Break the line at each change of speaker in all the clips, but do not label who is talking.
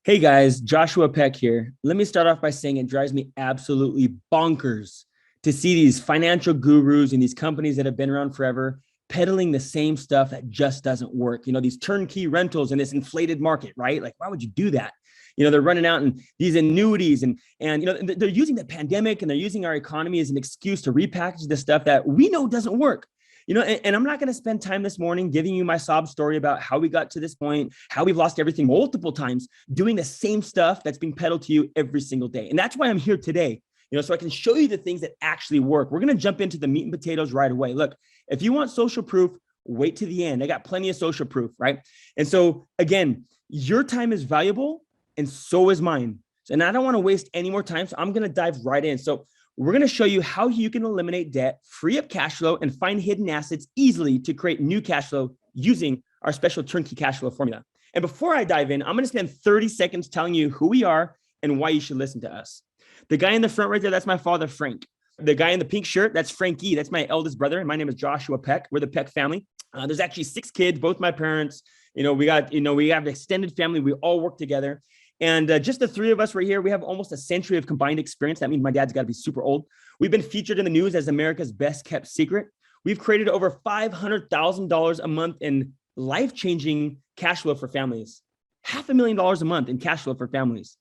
Hey guys, Joshua Peck here. Let me start off by saying it drives me absolutely bonkers to see these financial gurus and these companies that have been around forever peddling the same stuff that just doesn't work. These turnkey rentals in this inflated market, right? Like, why would you do that? They're running out and these annuities and they're using the pandemic and they're using our economy as an excuse to repackage the stuff that we know doesn't work. And I'm not going to spend time this morning giving you my sob story about how we got to this point, how we've lost everything multiple times, doing the same stuff that's being peddled to you every single day. And that's why I'm here today, so I can show you the things that actually work. We're going to jump into the meat and potatoes right away. Look, if you want social proof, wait to the end. I got plenty of social proof, right? And so again, your time is valuable and so is mine. And I don't want to waste any more time. So I'm going to dive right in. So we're going to show you how you can eliminate debt, free up cash flow, and find hidden assets easily to create new cash flow using our special turnkey cash flow formula. And before I dive in, I'm going to spend 30 seconds telling you who we are and why you should listen to us. The guy in the front right there, that's my father, Frank. The guy in the pink shirt, that's Frankie. That's my eldest brother. And my name is Joshua Peck. We're the Peck family. There's actually 6 kids, both my parents. We have an extended family. We all work together. And just the 3 of us right here, we have almost a century of combined experience. That means my dad's got to be super old. We've been featured in the news as America's best kept secret. We've created over $500,000 a month in life-changing cash flow for families. $500,000 a month in cash flow for families.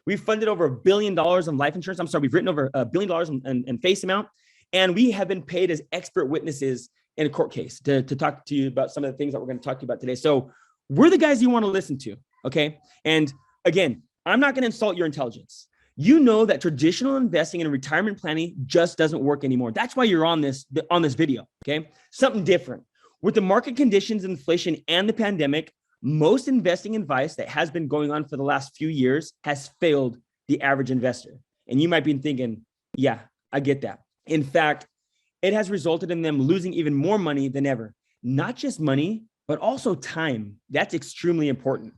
We've funded over $1 billion in life insurance. We've written over $1 billion in face amount. And we have been paid as expert witnesses in a court case to talk to you about some of the things that we're going to talk to you about today. So we're the guys you want to listen to, okay? And again, I'm not going to insult your intelligence. You know that traditional investing and retirement planning just doesn't work anymore. That's why you're on this video, okay? Something different. With the market conditions, inflation, and the pandemic, most investing advice that has been going on for the last few years has failed the average investor. And you might be thinking, yeah, I get that. In fact, it has resulted in them losing even more money than ever. Not just money, but also time. That's extremely important.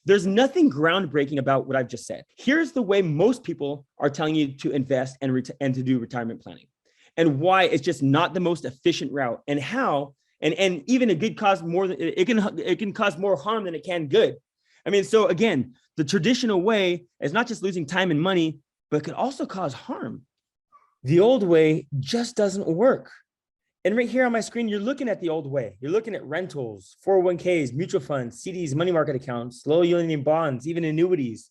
There's nothing groundbreaking about what I've just said. Here's the way most people are telling you to invest and to do retirement planning, and why it's just not the most efficient route, and how, and even it could cause more than it can cause more harm than it can good. So again, the traditional way is not just losing time and money, but could also cause harm. The old way just doesn't work. And right here on my screen, you're looking at the old way. You're looking at rentals, 401ks, mutual funds, CDs, money market accounts, low yielding bonds, even annuities.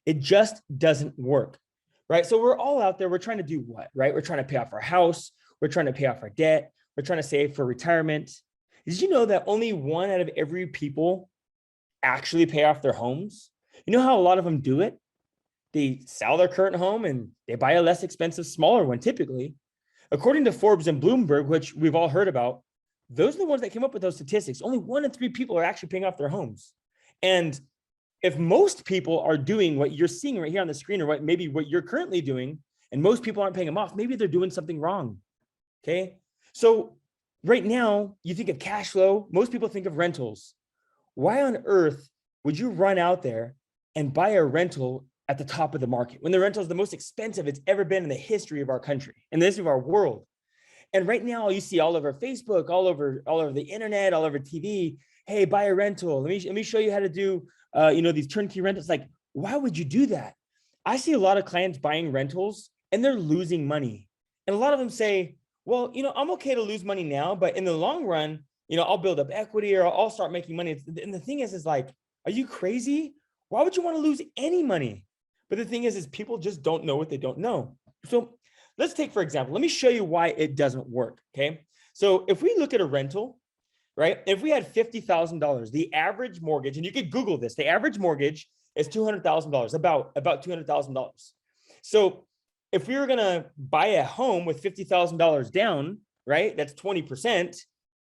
It just doesn't work, right? So we're all out there. We're trying to do what, right? We're trying to pay off our house. We're trying to pay off our debt. We're trying to save for retirement. Did you know that only 1 out of every people actually pay off their homes? You know how a lot of them do it? They sell their current home and they buy a less expensive, smaller one typically. According to Forbes and Bloomberg, which we've all heard about, those are the ones that came up with those statistics. Only 1 in 3 people are actually paying off their homes. And if most people are doing what you're seeing right here on the screen, or what you're currently doing, and most people aren't paying them off, maybe they're doing something wrong, okay? So right now, you think of cash flow, most people think of rentals. Why on earth would you run out there and buy a rental at the top of the market when the rental is the most expensive it's ever been in the history of our country, in the history of our world? And right now you see all over Facebook, all over the internet, all over TV, hey, buy a rental. Let me show you how to do, these turnkey rentals. Like, why would you do that? I see a lot of clients buying rentals and they're losing money. And a lot of them say, well, I'm okay to lose money now, but in the long run, I'll build up equity or I'll start making money. And the thing is like, are you crazy? Why would you want to lose any money? But the thing is people just don't know what they don't know. So let's take, for example, let me show you why it doesn't work, okay? So if we look at a rental, right? If we had $50,000, the average mortgage, and you could Google this, the average mortgage is $200,000, about $200,000. So if we were gonna buy a home with $50,000 down, right? That's 20%,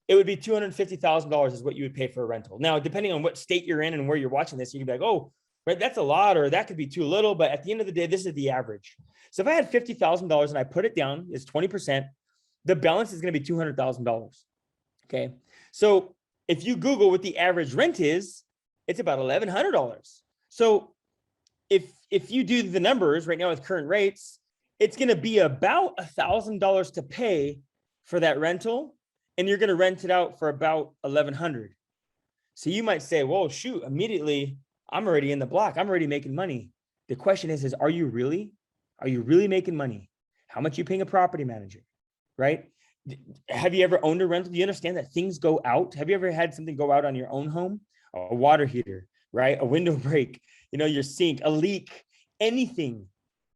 it would be $250,000 is what you would pay for a rental. Now, depending on what state you're in and where you're watching this, you can be like, oh, right, that's a lot, or that could be too little. But at the end of the day, this is the average. So if I had $50,000 and I put it down, it's 20%, the balance is going to be $200,000. Okay. So if you Google what the average rent is, it's about $1,100. So if you do the numbers right now with current rates, it's going to be about $1,000 to pay for that rental, and you're going to rent it out for about $1,100. So you might say, well, shoot, immediately I'm already in the block. I'm already making money. The question is are you really? Are you really making money? How much are you paying a property manager, right? Have you ever owned a rental? Do you understand that things go out? Have you ever had something go out on your own home? A water heater, right? A window break, your sink, a leak, anything.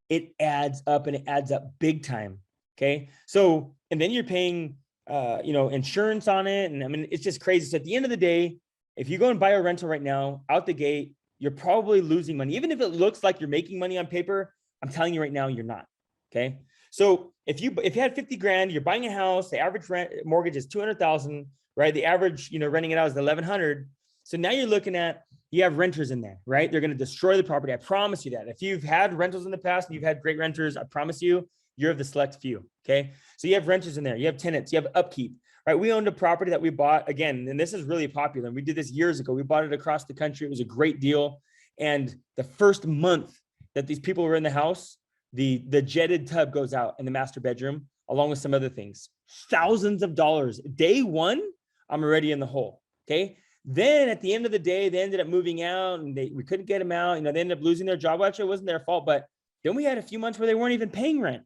It adds up, and it adds up big time. Okay. So, and then you're paying, insurance on it. And I mean, it's just crazy. So at the end of the day, if you go and buy a rental right now, out the gate, you're probably losing money. Even if it looks like you're making money on paper, I'm telling you right now, you're not. Okay. So if you had 50 grand, you're buying a house, the average mortgage is 200,000, right? The average, renting it out is 1,100. So now you're looking at, you have renters in there, right? They're going to destroy the property. I promise you that. If you've had rentals in the past and you've had great renters, I promise you, you're of the select few. Okay. So you have renters in there, you have tenants, you have upkeep, right? We owned a property that we bought again, and this is really popular. And we did this years ago. We bought it across the country. It was a great deal. And the first month that these people were in the house, the jetted tub goes out in the master bedroom, along with some other things, thousands of dollars. Day one, I'm already in the hole. Okay. Then at the end of the day, they ended up moving out, and we couldn't get them out. They ended up losing their job. Well, actually, it wasn't their fault, but then we had a few months where they weren't even paying rent.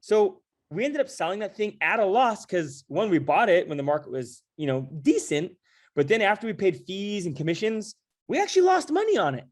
So we ended up selling that thing at a loss because, one, we bought it when the market was, decent, but then after we paid fees and commissions, we actually lost money on it.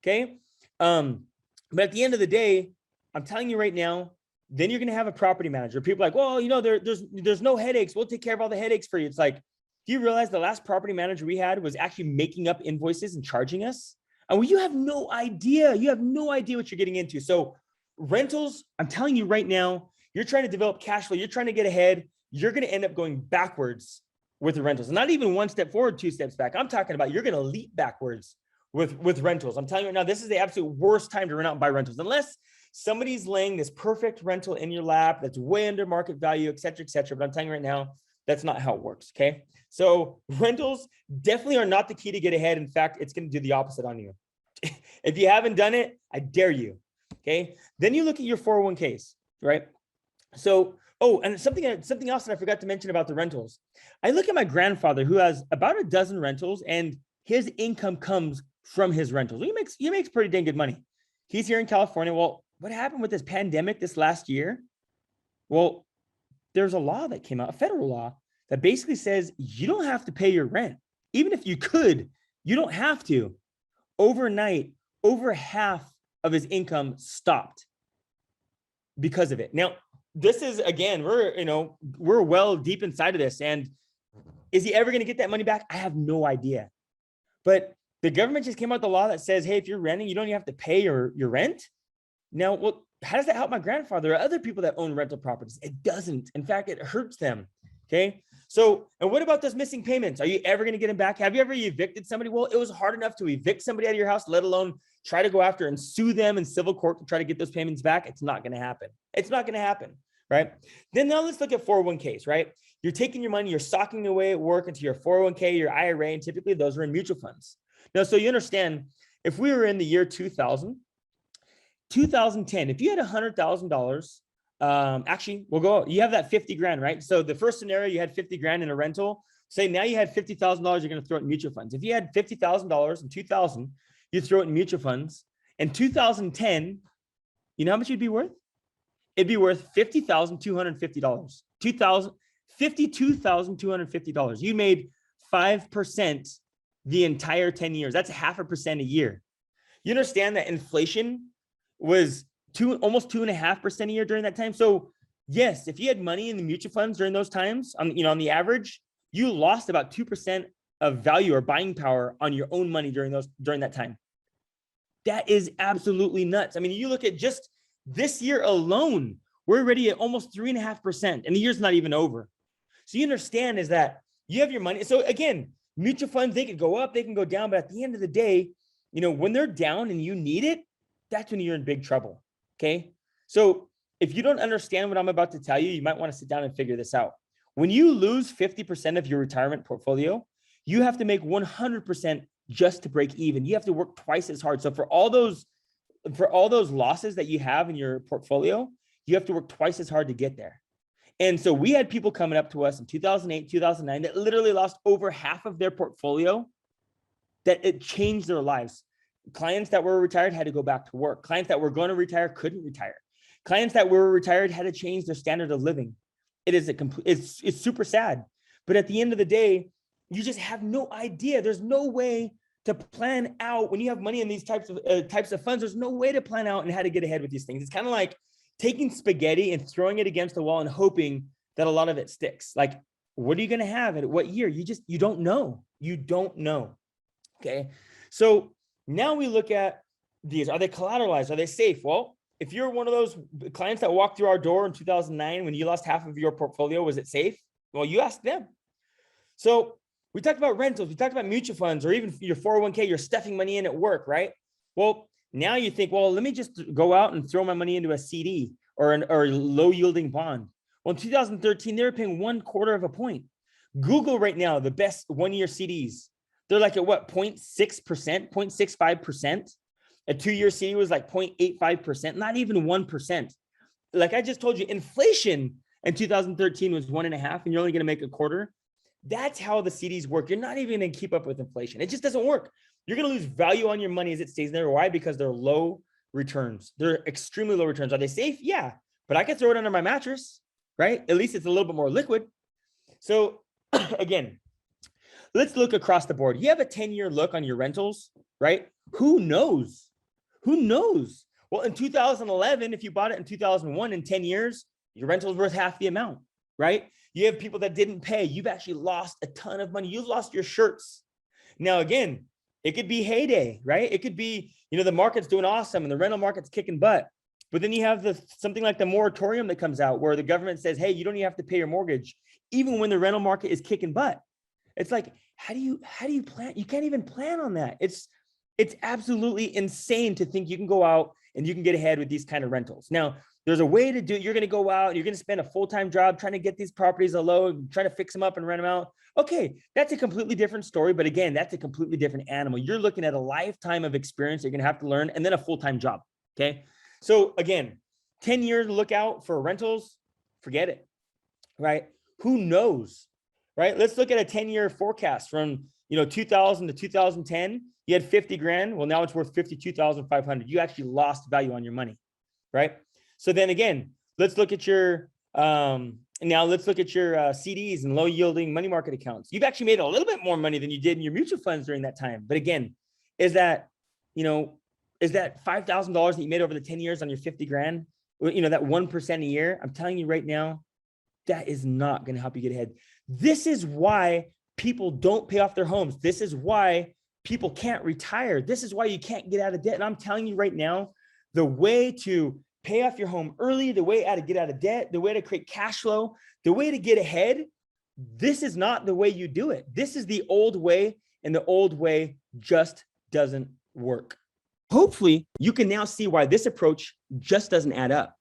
Okay. But at the end of the day, I'm telling you right now, then you're going to have a property manager. People are like, well, there's no headaches. We'll take care of all the headaches for you. It's like, do you realize the last property manager we had was actually making up invoices and charging us? And you have no idea. You have no idea what you're getting into. So rentals, I'm telling you right now, you're trying to develop cash flow. You're trying to get ahead. You're going to end up going backwards with the rentals. Not even one step forward, two steps back. I'm talking about you're going to leap backwards with rentals. I'm telling you right now, this is the absolute worst time to rent out and buy rentals. Unless somebody's laying this perfect rental in your lap that's way under market value, et cetera, et cetera. But I'm telling you right now, that's not how it works. Okay. So rentals definitely are not the key to get ahead. In fact, it's going to do the opposite on you. If you haven't done it, I dare you. Okay. Then you look at your 401ks, right? So, and something else that I forgot to mention about the rentals. I look at my grandfather, who has about a dozen rentals, and his income comes from his rentals. He makes pretty dang good money. He's here in California. Well, what happened with this pandemic this last year? Well, there's a law that came out, a federal law, that basically says you don't have to pay your rent. Even if you could, you don't have to. Overnight, over half of his income stopped because of it. Now, this is, again, we're well deep inside of this. And is he ever going to get that money back? I have no idea. But the government just came out with the law that says, hey, if you're renting, you don't even have to pay your rent. Now, well, how does that help my grandfather or other people that own rental properties? It doesn't. In fact, it hurts them. Okay. So, and what about those missing payments? Are you ever going to get them back? Have you ever evicted somebody? Well, it was hard enough to evict somebody out of your house, let alone try to go after and sue them in civil court to try to get those payments back. It's not going to happen. It's not going to happen. Right. Then now let's look at 401ks, right? You're taking your money, you're socking away at work into your 401k, your IRA, and typically those are in mutual funds. Now, so you understand, if we were in the year 2010, if you had $100,000, actually, you have that 50 grand, right? So the first scenario, you had 50 grand in a rental. Say now you had $50,000, you're going to throw it in mutual funds. If you had $50,000 in 2000, you throw it in mutual funds. In 2010, you know how much it'd be worth? It'd be worth $50,250. $52,250. You made 5% the entire 10 years. That's 0.5% a year. You understand that inflation was almost 2.5% a year during that time. So yes, if you had money in the mutual funds during those times, on the average, you lost about 2% of value or buying power on your own money during that time. That is absolutely nuts. I mean, you look at just this year alone, we're already at almost 3.5%, and the year's not even over. So you understand is that you have your money. So again, mutual funds, they could go up, they can go down, but at the end of the day, when they're down and you need it, that's when you're in big trouble. Okay. So if you don't understand what I'm about to tell you, you might want to sit down and figure this out. When you lose 50% of your retirement portfolio, you have to make 100% just to break even. You have to work twice as hard. So for all those losses that you have in your portfolio, you have to work twice as hard to get there. And so we had people coming up to us in 2008, 2009 that literally lost over half of their portfolio, that it changed their lives. Clients that were retired had to go back to work. Clients that were going to retire couldn't retire. Clients that were retired had to change their standard of living. It's super sad. But at the end of the day, you just have no idea. There's no way to plan out when you have money in these types of funds. There's no way to plan out and how to get ahead with these things. It's kind of like taking spaghetti and throwing it against the wall and hoping that a lot of it sticks. Like, what are you going to have at what year? You don't know. You don't know. Okay. So now we look at these. Are they collateralized? Are they safe? Well, if you're one of those clients that walked through our door in 2009, when you lost half of your portfolio, was it safe? Well, you ask them. So we talked about rentals. We talked about mutual funds, or even your 401k, you're stuffing money in at work, right? Well, now you think, well, let me just go out and throw my money into a CD or a low yielding bond. Well, in 2013, they were paying 1/4 of a point. Google right now, the best 1-year CDs, they're like at what, 0.6%, 0.65%. A 2-year CD was like 0.85%, not even 1%. Like I just told you, inflation in 2013 was 1.5%, and you're only going to make 1/4. That's how the CDs work. You're not even going to keep up with inflation. It just doesn't work. You're going to lose value on your money as it stays there. Why? Because they're low returns. They're extremely low returns. Are they safe? Yeah, but I can throw it under my mattress, right? At least it's a little bit more liquid. So again, let's look across the board. You have a 10-year look on your rentals, right? Who knows? Who knows? Well, in 2011, if you bought it in 2001, in 10 years, your rental's worth half the amount, right? You have people that didn't pay. You've actually lost a ton of money. You've lost your shirts. Now, again, it could be heyday, right? It could be, the market's doing awesome and the rental market's kicking butt. But then you have something like the moratorium that comes out where the government says, hey, you don't even have to pay your mortgage, even when the rental market is kicking butt. It's like, how do you plan? You can't even plan on that. It's absolutely insane to think you can go out and you can get ahead with these kind of rentals. Now, there's a way to do it. You're going to go out, you're going to spend a full-time job trying to get these properties a low, trying to fix them up and rent them out. Okay, that's a completely different story. But again, that's a completely different animal. You're looking at a lifetime of experience you're going to have to learn, and then a full-time job. Okay. So again, 10 years look out for rentals, forget it, right? Who knows, right? Let's look at a 10-year forecast from 2000 to 2010. You had 50 grand. Well, now it's worth 52,500. You actually lost value on your money, right? So then again, let's look at your CDs and low yielding money market accounts. You've actually made a little bit more money than you did in your mutual funds during that time. But again, is that $5,000 that you made over the 10 years on your 50 grand, that 1% a year? I'm telling you right now, that is not going to help you get ahead. This is why people don't pay off their homes. This is why people can't retire. This is why you can't get out of debt. And I'm telling you right now, the way to pay off your home early, the way to get out of debt, the way to create cash flow, the way to get ahead, this is not the way you do it. This is the old way, and the old way just doesn't work. Hopefully, you can now see why this approach just doesn't add up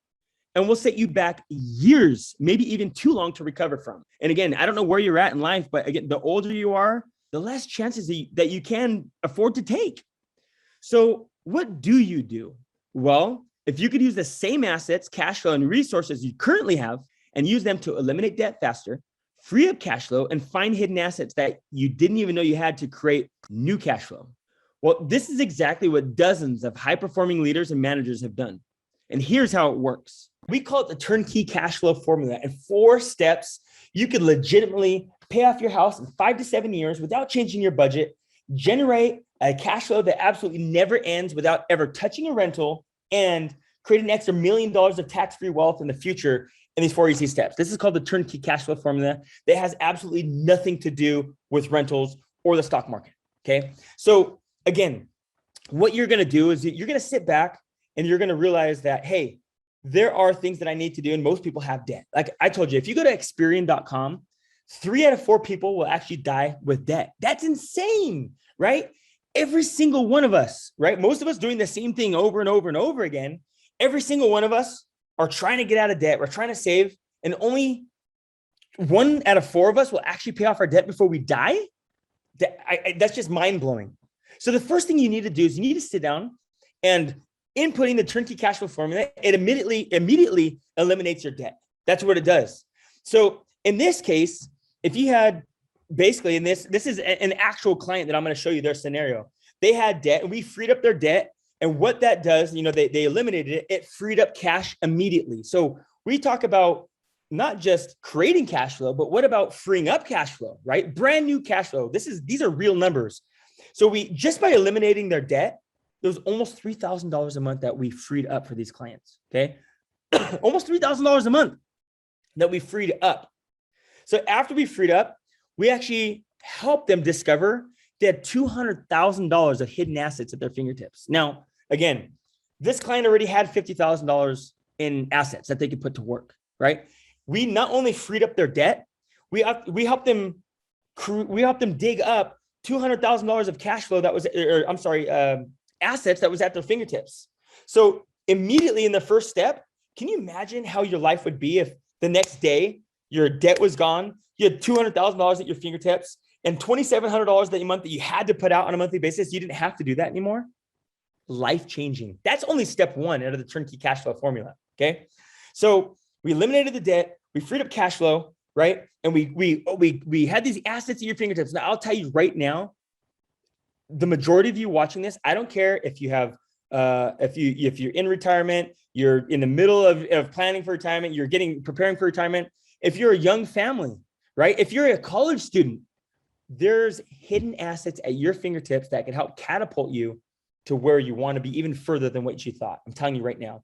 and will set you back years, maybe even too long to recover from. And again, I don't know where you're at in life, but again, the older you are, the less chances that you can afford to take. So what do you do? Well, if you could use the same assets, cash flow, and resources you currently have and use them to eliminate debt faster, free up cash flow, and find hidden assets that you didn't even know you had to create new cash flow. Well, this is exactly what dozens of high-performing leaders and managers have done. And here's how it works. We call it the turnkey cash flow formula. In 4 steps, you could legitimately pay off your house in 5 to 7 years without changing your budget, generate a cash flow that absolutely never ends without ever touching a rental, and create an extra $1 million of tax-free wealth in the future in these 4 easy steps. This is called the turnkey cash flow formula that has absolutely nothing to do with rentals or the stock market. Okay. So again, what you're going to do is you're going to sit back and you're going to realize that, hey, there are things that I need to do. And most people have debt. Like I told you, if you go to Experian.com, 3 out of 4 people will actually die with debt. That's insane, right? Every single one of us, right? Most of us doing the same thing over and over and over again. Every single one of us are trying to get out of debt. We're trying to save, and only 1 out of 4 of us will actually pay off our debt before we die. That's just mind blowing. So the first thing you need to do is you need to sit down and inputting the turnkey cash flow formula, it immediately eliminates your debt. That's what it does. So in this case, if you had basically, and this is an actual client that I'm going to show you their scenario. They had debt and we freed up their debt. And what that does, they eliminated it. It freed up cash immediately. So we talk about not just creating cash flow, but what about freeing up cash flow, right? Brand new cash flow. These are real numbers. So we, just by eliminating their debt, there was almost $3,000 a month that we freed up for these clients. Okay. Almost $3,000 a month that we freed up. So after we freed up, we actually helped them discover they had $200,000 of hidden assets at their fingertips. Now, again, this client already had $50,000 in assets that they could put to work, right? We not only freed up their debt, we helped them dig up $200,000 of cash flow that was, assets that was at their fingertips. So immediately in the first step, can you imagine how your life would be if the next day your debt was gone, you had $200,000 at your fingertips, and $2,700 that month that you had to put out on a monthly basis, you didn't have to do that anymore? Life-changing. That's only step one out of the turnkey cash flow formula, okay? So we eliminated the debt, we freed up cash flow, right? And we had these assets at your fingertips. Now, I'll tell you right now, the majority of you watching this, I don't care if you have, if you're in retirement, you're in the middle of planning for retirement, you're preparing for retirement. If you're a young family, right? If you're a college student, there's hidden assets at your fingertips that can help catapult you to where you want to be, even further than what you thought. I'm telling you right now.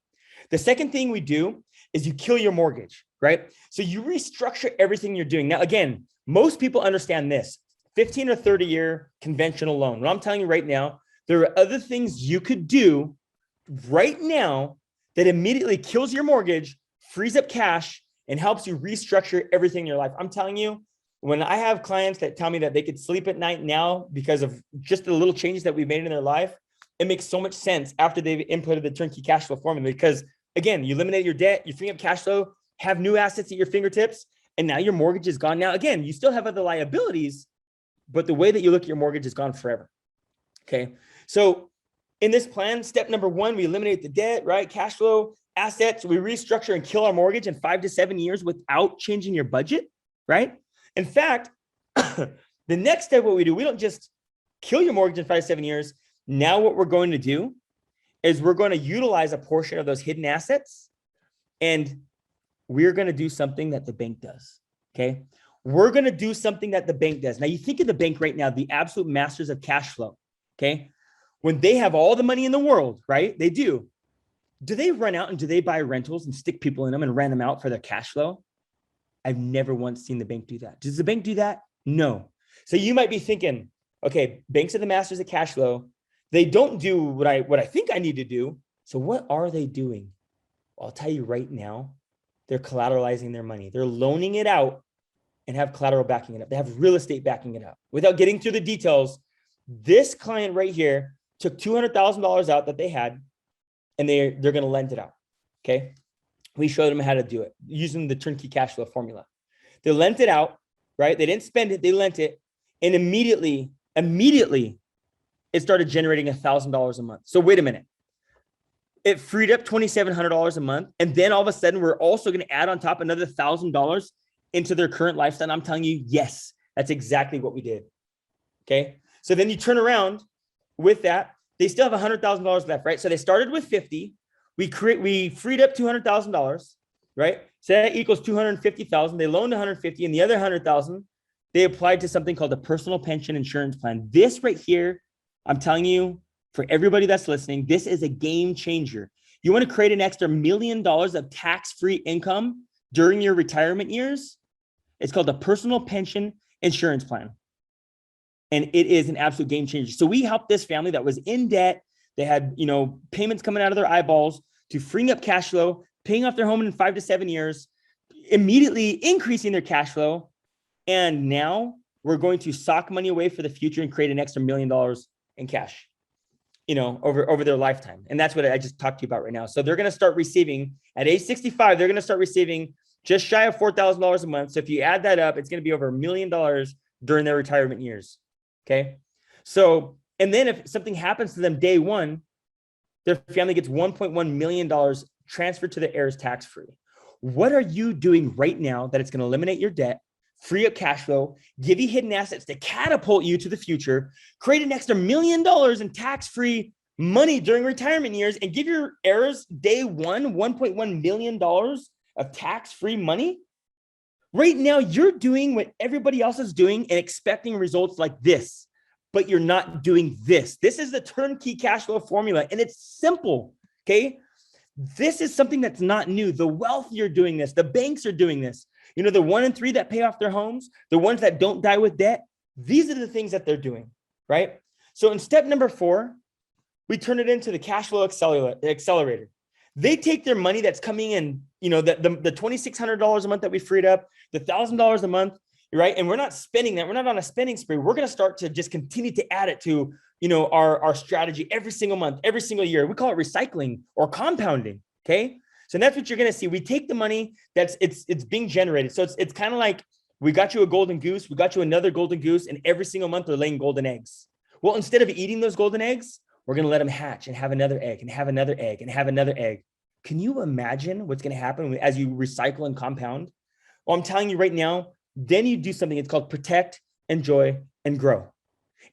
The second thing we do is you kill your mortgage, right? So you restructure everything you're doing. Now, again, most people understand this 15 or 30 year conventional loan. What I'm telling you right now, there are other things you could do right now that immediately kills your mortgage, frees up cash, and helps you restructure everything in your life. I'm telling you, when I have clients that tell me that they could sleep at night now because of just the little changes that we've made in their life, it makes so much sense after they've inputted the turnkey cash flow formula. Because again, you eliminate your debt, you free up cash flow, have new assets at your fingertips, and now your mortgage is gone. Now, again, you still have other liabilities, but the way that you look at your mortgage is gone forever. Okay. So in this plan, step number one, we eliminate the debt, right? Cash flow, assets, we restructure and kill our mortgage in 5 to 7 years without changing your budget, right? In fact, the next step, what we do, we don't just kill your mortgage in 5 to 7 years. Now what we're going to do is we're going to utilize a portion of those hidden assets, and we're going to do something that the bank does, okay? We're going to do something that the bank does. Now you think of the bank right now, the absolute masters of cash flow, okay? When they have all the money in the world, right? They do. Do they run out and do they buy rentals and stick people in them and rent them out for their cash flow? I've never once seen the bank do that. Does the bank do that? No. So you might be thinking, okay, banks are the masters of cash flow. They don't do what I think I need to do. So what are they doing? Well, I'll tell you right now, they're collateralizing their money. They're loaning it out and have collateral backing it up. They have real estate backing it up. Without getting through the details, this client right here took $200,000 out that they had, and they're going to lend it out. Okay. We showed them how to do it using the turnkey cash flow formula. They lent it out, right? They didn't spend it. They lent it. And immediately it started generating $1,000 a month. So wait a minute. It freed up $2,700 a month. And then all of a sudden, we're also going to add on top another $1,000 into their current lifestyle. And I'm telling you, yes, that's exactly what we did. Okay. So then you turn around with that. They still have $100,000 left, right? So they started with 50. We freed up $200,000, right? So that equals 250,000. They loaned 150, and the other 100,000 they applied to something called the personal pension insurance plan. This right here, I'm telling you, for everybody that's listening, this is a game changer. You want to create an extra $1 million of tax-free income during your retirement years? It's called the personal pension insurance plan. And it is an absolute game changer. So we helped this family that was in debt. They had, payments coming out of their eyeballs to freeing up cash flow, paying off their home in 5 to 7 years, immediately increasing their cash flow. And now we're going to sock money away for the future and create an extra $1 million in cash, over their lifetime. And that's what I just talked to you about right now. So they're going to start receiving at age 65, they're going to start receiving just shy of $4,000 a month. So if you add that up, it's going to be over $1 million during their retirement years. Okay. So, and then if something happens to them day one, their family gets $1.1 million transferred to the heirs tax-free. What are you doing right now that it's going to eliminate your debt, free up cash flow, give you hidden assets to catapult you to the future, create an extra $1 million in tax-free money during retirement years, and give your heirs day one $1.1 million of tax-free money. Right now, you're doing what everybody else is doing and expecting results like this, but you're not doing this. This is the turnkey cash flow formula, and it's simple, okay? This is something that's not new. The wealthy are doing this. The banks are doing this. You know, the 1 in 3 that pay off their homes, the ones that don't die with debt, these are the things that they're doing, right? So in step number 4, we turn it into the cash flow accelerator. They take their money that's coming in, you know, the $2,600 a month that we freed up, the $1,000 a month, right? And we're not spending that. We're not on a spending spree. We're going to start to just continue to add it to, you know, our strategy every single month, every single year. We call it recycling or compounding. Okay. So that's what you're going to see. We take the money that's it's being generated. So it's kind of like we got you a golden goose. We got you another golden goose, and every single month they're laying golden eggs. Well, instead of eating those golden eggs, we're going to let them hatch and have another egg and have another egg and have another egg. Can you imagine what's going to happen as you recycle and compound? Well, I'm telling you right now, then you do something. It's called protect, enjoy, and grow.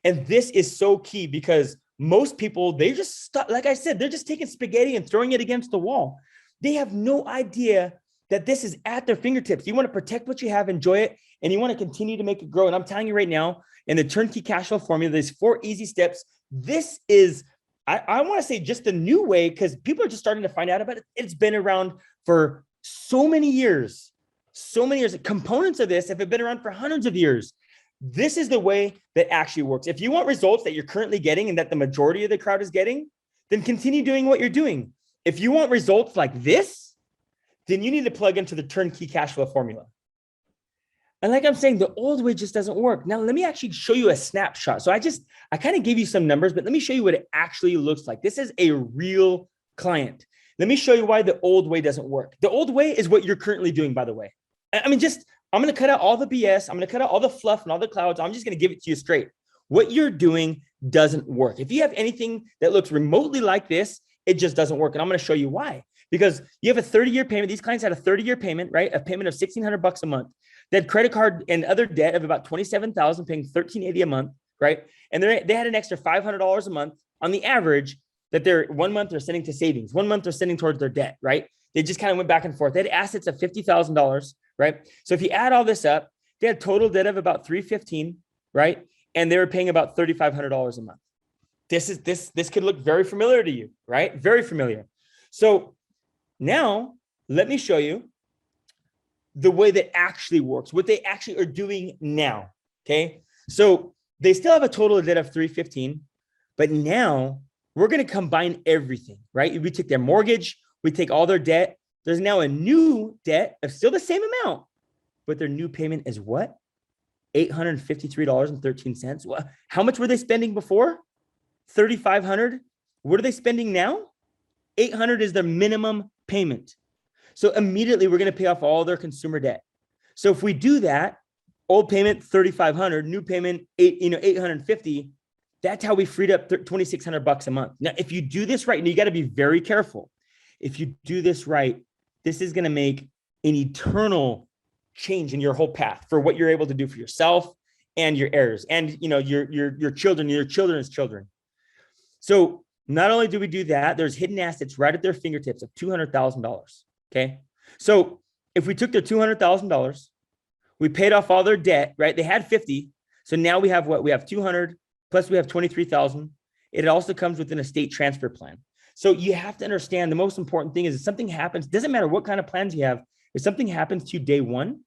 And this is so key because most people, they just stop, like I said, they're just taking spaghetti and throwing it against the wall. They have no idea that this is at their fingertips. You want to protect what you have, enjoy it, and you want to continue to make it grow. And I'm telling you right now, in the turnkey cash flow formula, there's 4 easy steps. This is, I want to say, just a new way, because people are just starting to find out about it. It's been around for so many years. Components of this have been around for hundreds of years. This is the way that actually works. If you want results that you're currently getting and that the majority of the crowd is getting, then continue doing what you're doing. If you want results like this, then you need to plug into the turnkey cash flow formula. And like I'm saying, the old way just doesn't work. Now, let me actually show you a snapshot. So I kind of gave you some numbers, but let me show you what it actually looks like. This is a real client. Let me show you why the old way doesn't work. The old way is what you're currently doing, by the way. I mean, I'm going to cut out all the BS. I'm going to cut out all the fluff and all the clouds. I'm just going to give it to you straight. What you're doing doesn't work. If you have anything that looks remotely like this, it just doesn't work. And I'm going to show you why. Because you have a 30-year payment. These clients had a 30-year payment, right? A payment of $1,600 a month. They had credit card and other debt of about $27,000, paying $1,380 a month, right? And they had an extra $500 a month on the average that they're 1 month they're sending to savings. 1 month they're sending towards their debt, right? They just kind of went back and forth. They had assets of $50,000, right? So if you add all this up, they had total debt of about $315,000, right? And they were paying about $3,500 a month. This could look very familiar to you, right? Very familiar. So now let me show you the way that actually works, what they actually are doing now. Okay. So they still have a total debt of $315,000, but now we're going to combine everything, right? We took their mortgage, we take all their debt. There's now a new debt of still the same amount, but their new payment is what? $853.13. Well, how much were they spending before? $3,500. What are they spending now? $800 is their minimum payment. So immediately we're going to pay off all their consumer debt. So if we do that, old payment $3,500, new payment $850. That's how we freed up $2,600 a month. Now, if you do this right, and you got to be very careful. If you do this right, this is going to make an eternal change in your whole path for what you're able to do for yourself and your heirs, and your children, your children's children. So not only do we do that, there's hidden assets right at their fingertips of $200,000. Okay. So if we took their $200,000, we paid off all their debt, right? They had 50. So now we have what? We have 200 plus we have 23,000. It also comes with an estate transfer plan. So you have to understand the most important thing is if something happens, doesn't matter what kind of plans you have. If something happens to you day one,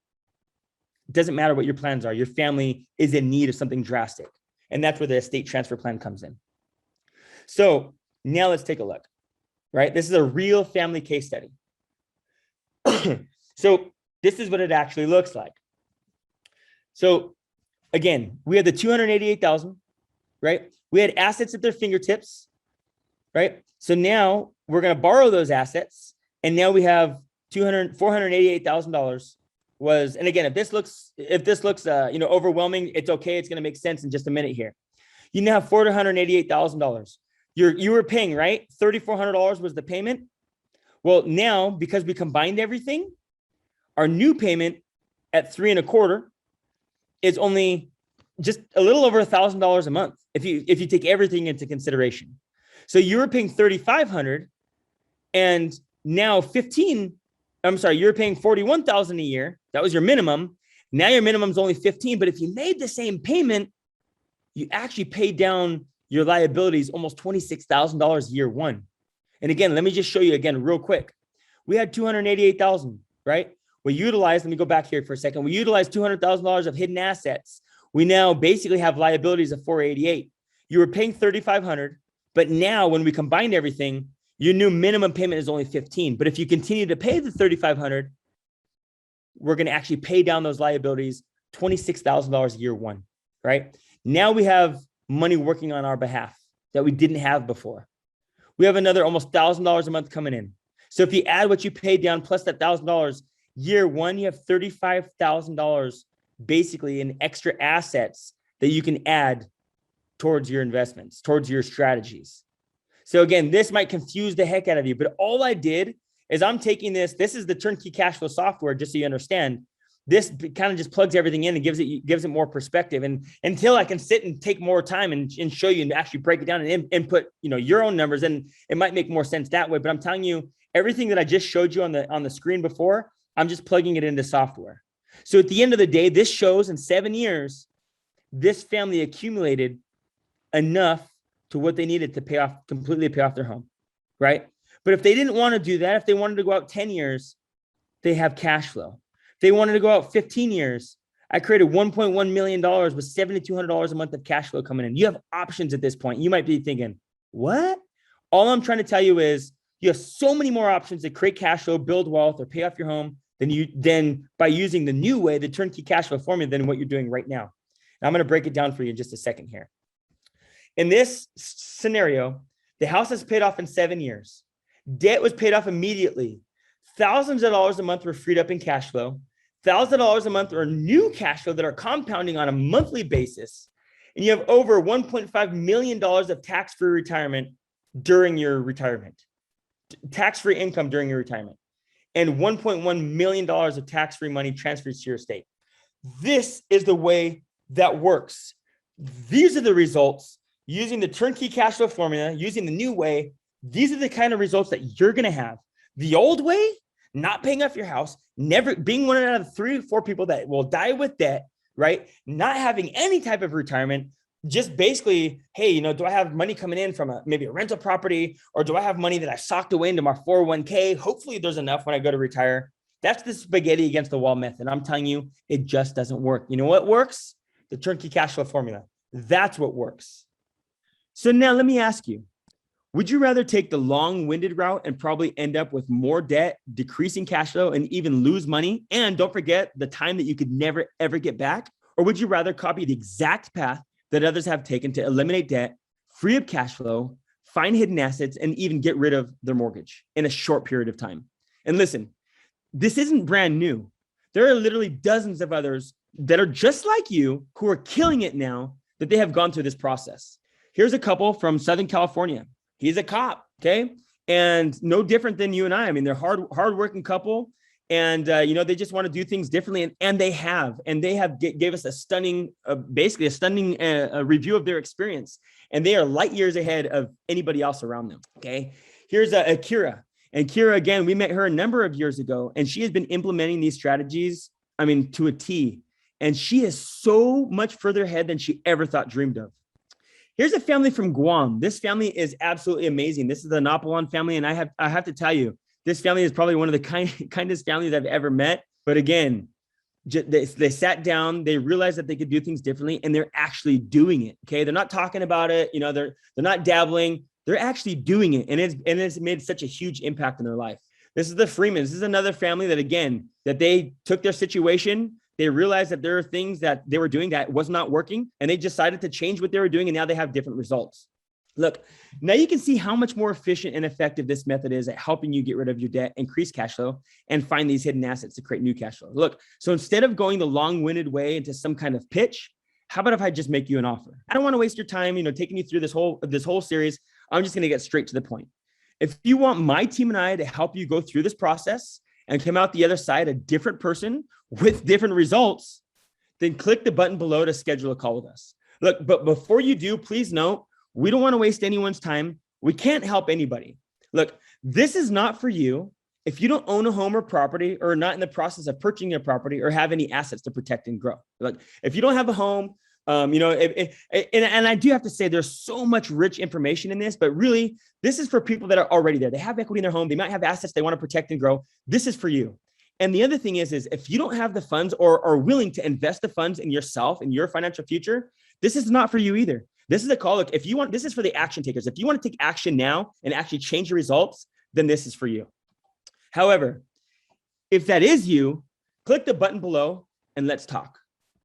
it doesn't matter what your plans are. Your family is in need of something drastic. And that's where the estate transfer plan comes in. So now let's take a look, right? This is a real family case study. So this is what it actually looks like. So again, we had the 288,000, right? We had assets at their fingertips, right? So now we're going to borrow those assets. And now we have $488,000 was, and again, if this looks overwhelming, it's okay. It's going to make sense in just a minute here. You now have $488,000. You were paying, right? $3,400 was the payment. Well, now, because we combined everything, our new payment at 3.25 is only just a little over $1,000 a month if you take everything into consideration. So you were paying $3,500, and now you're paying $41,000 a year. That was your minimum. Now your minimum is only 15. But if you made the same payment, you actually paid down your liabilities almost $26,000 year one. And again, let me just show you again real quick. We had $288,000, right? Let me go back here for a second. We utilized $200,000 of hidden assets. We now basically have liabilities of $488,000. You were paying $3,500, but now when we combined everything, your new minimum payment is only $15,000. But if you continue to pay the $3,500, we're going to actually pay down those liabilities $26,000 year one, right? Now we have money working on our behalf that we didn't have before. We have another almost $1,000 a month coming in. So if you add what you paid down plus that $1,000, year one, you have $35,000 basically in extra assets that you can add towards your investments, towards your strategies. So again, this might confuse the heck out of you, but all I did is I'm taking this is the turnkey cash flow software, just so you understand. This kind of just plugs everything in and gives it more perspective. And until I can sit and take more time and show you and actually break it down and input, your own numbers, and it might make more sense that way. But I'm telling you, everything that I just showed you on the screen before, I'm just plugging it into software. So at the end of the day, this shows in 7 years, this family accumulated enough to what they needed to completely pay off their home, right? But if they didn't want to do that, if they wanted to go out 10 years, they have cash flow. If they wanted to go out 15 years, I created $1.1 million with $7,200 a month of cash flow coming in. You have options at this point. You might be thinking, what? All I'm trying to tell you is you have so many more options to create cash flow, build wealth, or pay off your home than by using the new way, the turnkey cash flow formula, than what you're doing right now. And I'm going to break it down for you in just a second here. In this scenario, the house is paid off in 7 years. Debt was paid off immediately. Thousands of dollars a month were freed up in cash flow. $1,000 a month are new cash flow that are compounding on a monthly basis. And you have over $1.5 million of tax-free retirement during your retirement, tax-free income during your retirement, and $1.1 million of tax-free money transferred to your estate. This is the way that works. These are the results using the turnkey cash flow formula, using the new way. These are the kind of results that you're going to have. The old way, not paying off your house, never being one out of 3 or 4 people that will die with debt, right? Not having any type of retirement, just basically, hey, do I have money coming in from maybe a rental property, or do I have money that I socked away into my 401k? Hopefully there's enough when I go to retire. That's the spaghetti against the wall method. I'm telling you, it just doesn't work. You know what works? The turnkey cash flow formula. That's what works. So now let me ask you, would you rather take the long-winded route and probably end up with more debt, decreasing cash flow, and even lose money? And don't forget the time that you could never, ever get back. Or would you rather copy the exact path that others have taken to eliminate debt, free up cash flow, find hidden assets, and even get rid of their mortgage in a short period of time? And listen, this isn't brand new. There are literally dozens of others that are just like you who are killing it now that they have gone through this process. Here's a couple from Southern California. He's a cop, okay? And no different than you and I. I mean, they're hardworking couple, and they just want to do things differently, and they have gave us a stunning review of their experience, and they are light years ahead of anybody else around them. Okay, here's Akira, and Kira, again, we met her a number of years ago, and she has been implementing these strategies, to a T, and she is so much further ahead than she ever dreamed of. Here's a family from Guam. This family is absolutely amazing. This is the Napoleon family. And I have to tell you, this family is probably one of the kindest families I've ever met. But again, they sat down, they realized that they could do things differently, and they're actually doing it. Okay. They're not talking about it. They're not dabbling. They're actually doing it. And it's made such a huge impact in their life. This is the Freemans. This is another family that they took their situation. They realized that there are things that they were doing that was not working, and they decided to change what they were doing, and now they have different results. Look, now you can see how much more efficient and effective this method is at helping you get rid of your debt, increase cash flow, and find these hidden assets to create new cash flow. Look, so instead of going the long-winded way into some kind of pitch, how about if I just make you an offer? I don't want to waste your time, taking you through this whole series. I'm just going to get straight to the point. If you want my team and I to help you go through this process and come out the other side a different person with different results, then click the button below to schedule a call with us. Look, but before you do, please note, we don't want to waste anyone's time. We can't help anybody. Look, this is not for you if you don't own a home or property, or not in the process of purchasing a property, or have any assets to protect and grow. Like if you don't have a home, and I do have to say there's so much rich information in this, but really this is for people that are already there. They have equity in their home. They might have assets they want to protect and grow. This is for you. And the other thing is if you don't have the funds or are willing to invest the funds in yourself and your financial future, this is not for you either. This is a call. Look, if you want, this is for the action takers. If you want to take action now and actually change your results, then this is for you. However, if that is you, click the button below and let's talk.